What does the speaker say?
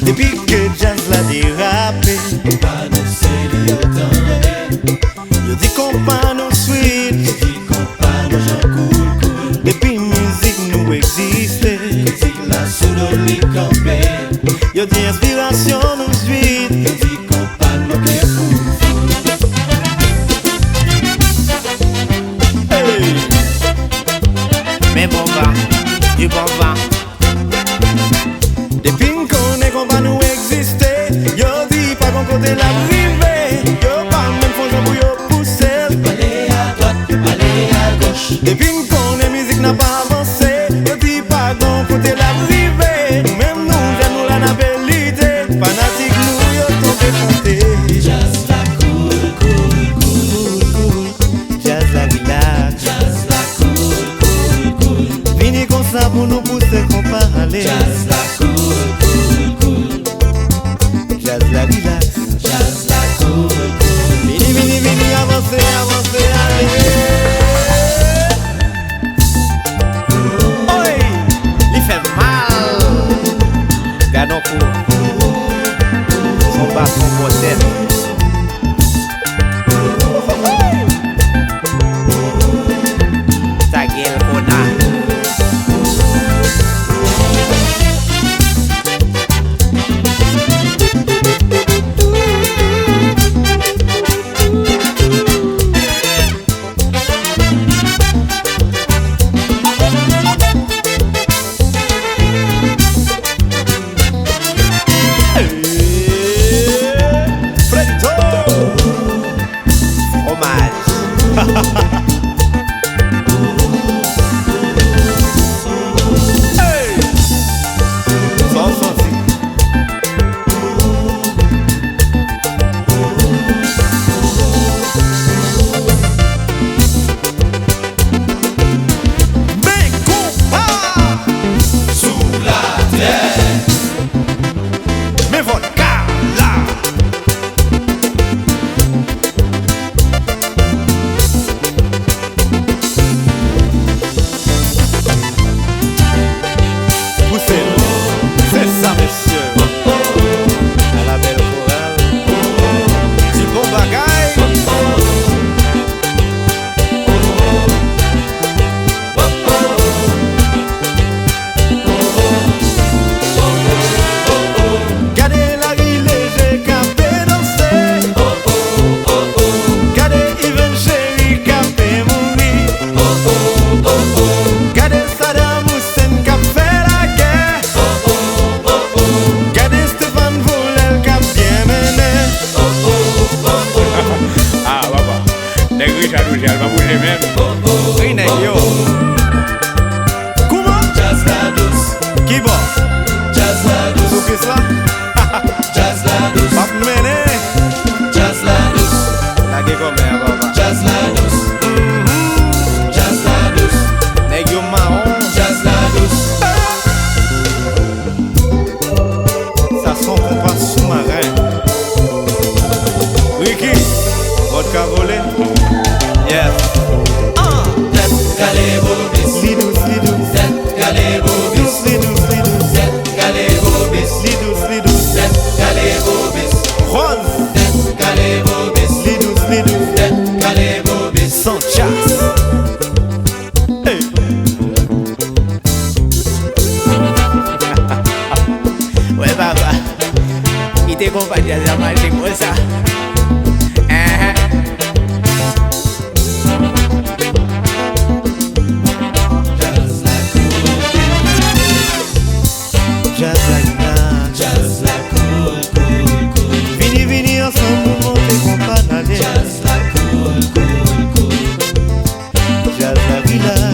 Depuis que jazz l'a dérapé, pas nous c'est lui autant. yo dit qu'on pas nous sweet, Dit qu'on pas nous gens cool. depuis musique nous existe. Dit la sous li campé. Yo dit inspiration nous suit. Dit qu'on pas nous qu'est fou. Hey. Mais bon vent, du bon vent. Depuis qu'on est qu'on va nous exister, yo dit pas qu'on côté la privée. Yo pas même fond pour yo pousser. Aller à droite, aller à gauche. Depuis qu'on est musique n'a pas avancé, yo dit pas qu'on côté la privée. Même nous j'aime nous la navalité. Fanatique nous yo tombé chanté. Jazz la cool. Jazz la relax. Jazz la cool. Vini comme ça pour nous pousser qu'on parle. Jazz la cool. Jazz la relax. Jazz la cool. Vini, avancez, allez. Oi, il fait mal. Gardons court. Son bâton modèle. Ta gueule qu'on a. Konpa jazz a marché comme ça. Jazz la cool. Vini ensemble pour monter Konpa. Jazz la cool. Jazz la villa.